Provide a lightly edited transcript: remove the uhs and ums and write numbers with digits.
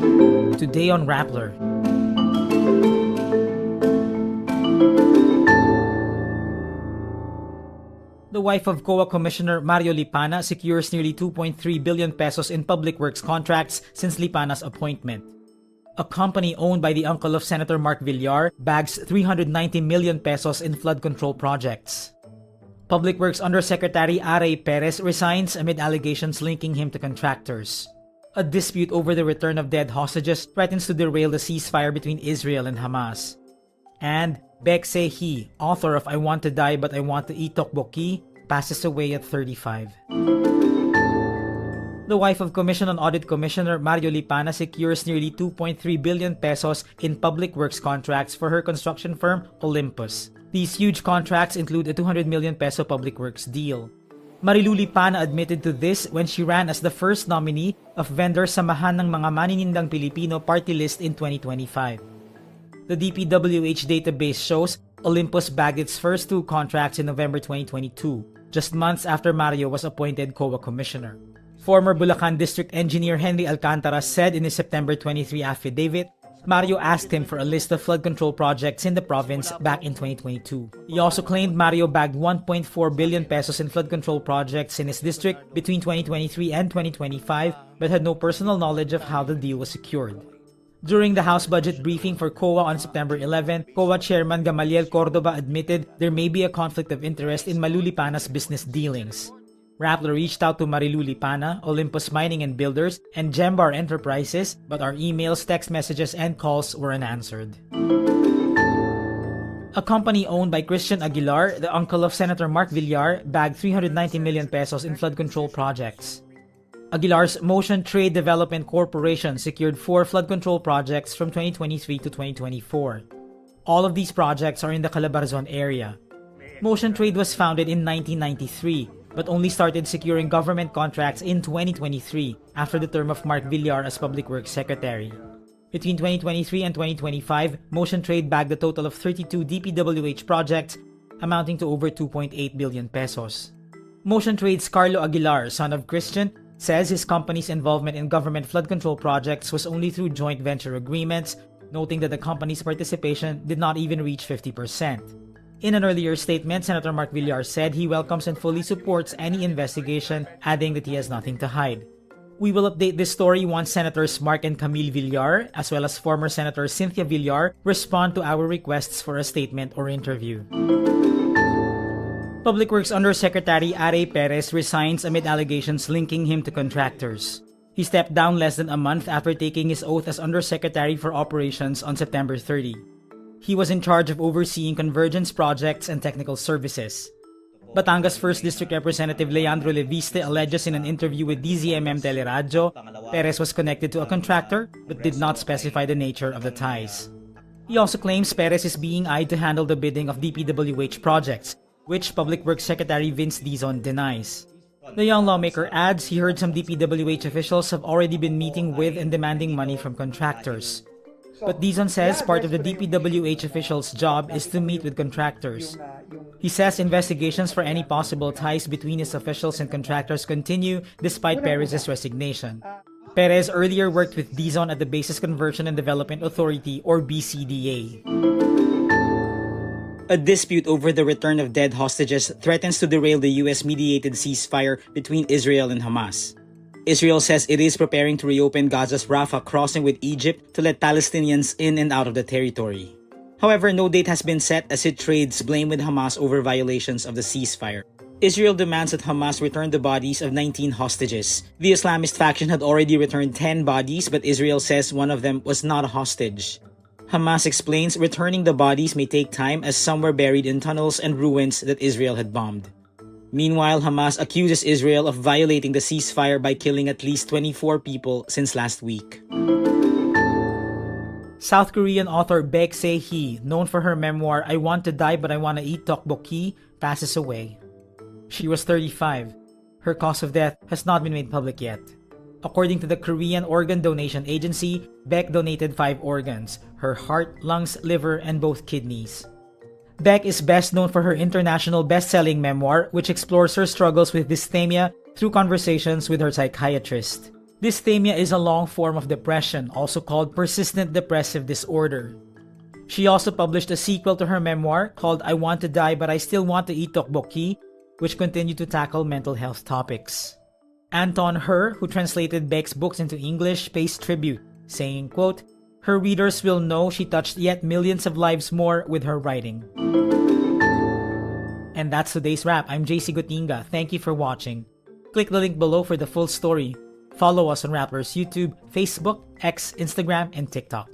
Today on Rappler. The wife of COA Commissioner Mario Lipana secures nearly 2.3 billion pesos in public works contracts since Lipana's appointment. A company owned by the uncle of Senator Mark Villar bags 390 million pesos in flood control projects. Public Works Undersecretary Arrey Perez resigns amid allegations linking him to contractors. A dispute over the return of dead hostages threatens to derail the ceasefire between Israel and Hamas. And Baek Se-hee, author of I Want to Die But I Want to Eat Tteokbokki, passes away at 35. The wife of Commission on Audit Commissioner Mario Lipana secures nearly 2.3 billion pesos in public works contracts for her construction firm, Olympus. These huge contracts include a 200 million peso public works deal. Marilu Lipana admitted to this when she ran as the first nominee of Vendor Samahan ng Mga Maninindang Pilipino party list in 2025. The DPWH database shows Olympus bagged its first two contracts in November 2022, just months after Mario was appointed COA Commissioner. Former Bulacan District Engineer Henry Alcantara said in his September 23 affidavit, Mario asked him for a list of flood control projects in the province back in 2022. He also claimed Mario bagged 1.4 billion pesos in flood control projects in his district between 2023 and 2025, but had no personal knowledge of how the deal was secured. During the House budget briefing for COA on September 11, COA Chairman Gamaliel Cordoba admitted there may be a conflict of interest in Marilu Lipana's business dealings. Rappler reached out to Marilu Lipana, Olympus Mining and Builders, and Gembar Enterprises, but our emails, text messages, and calls were unanswered. A company owned by Christian Aguilar, the uncle of Senator Mark Villar, bagged 390 million pesos in flood control projects. Aguilar's Motion Trade Development Corporation secured 4 flood control projects from 2023 to 2024. All of these projects are in the Calabarzon area. Motion Trade was founded in 1993, but only started securing government contracts in 2023 after the term of Mark Villar as Public Works Secretary. Between 2023 and 2025, Motion Trade bagged a total of 32 DPWH projects amounting to over 2.8 billion pesos. Motion Trade's Carlo Aguilar, son of Christian, says his company's involvement in government flood control projects was only through joint venture agreements, noting that the company's participation did not even reach 50%. In an earlier statement, Senator Mark Villar said he welcomes and fully supports any investigation, adding that he has nothing to hide. We will update this story once Senators Mark and Camille Villar, as well as former Senator Cynthia Villar, respond to our requests for a statement or interview. Public Works Undersecretary Arrey Perez resigns amid allegations linking him to contractors. He stepped down less than a month after taking his oath as Undersecretary for Operations on September 30. He was in charge of overseeing convergence projects and technical services. Batangas 1st District Representative Leandro Leviste alleges in an interview with DZMM Teleradyo, Perez was connected to a contractor but did not specify the nature of the ties. He also claims Perez is being eyed to handle the bidding of DPWH projects, which Public Works Secretary Vince Dizon denies. The young lawmaker adds he heard some DPWH officials have already been meeting with and demanding money from contractors. But Dizon says part of the DPWH officials' job is to meet with contractors. He says investigations for any possible ties between his officials and contractors continue despite Perez's resignation. Perez earlier worked with Dizon at the Basis Conversion and Development Authority or BCDA. A dispute over the return of dead hostages threatens to derail the US-mediated ceasefire between Israel and Hamas. Israel says it is preparing to reopen Gaza's Rafah crossing with Egypt to let Palestinians in and out of the territory. However, no date has been set as it trades blame with Hamas over violations of the ceasefire. Israel demands that Hamas return the bodies of 19 hostages. The Islamist faction had already returned 10 bodies, but Israel says one of them was not a hostage. Hamas explains returning the bodies may take time as some were buried in tunnels and ruins that Israel had bombed. Meanwhile, Hamas accuses Israel of violating the ceasefire by killing at least 24 people since last week. South Korean author Baek Se-hee, known for her memoir I Want to Die But I Want to Eat Tteokbokki, passes away. She was 35. Her cause of death has not been made public yet. According to the Korean Organ Donation Agency, Baek donated 5 organs: her heart, lungs, liver, and both kidneys. Baek is best known for her international best-selling memoir, which explores her struggles with dysthymia through conversations with her psychiatrist. Dysthymia is a long form of depression, also called persistent depressive disorder. She also published a sequel to her memoir called I Want to Die But I Still Want to Eat Tteokbokki, which continued to tackle mental health topics. Anton Her, who translated Baek's books into English, pays tribute, saying, quote, "Her readers will know she touched yet millions of lives more with her writing." And that's today's wrap. I'm JC Gutinga. Thank you for watching. Click the link below for the full story. Follow us on Rappler's YouTube, Facebook, X, Instagram, and TikTok.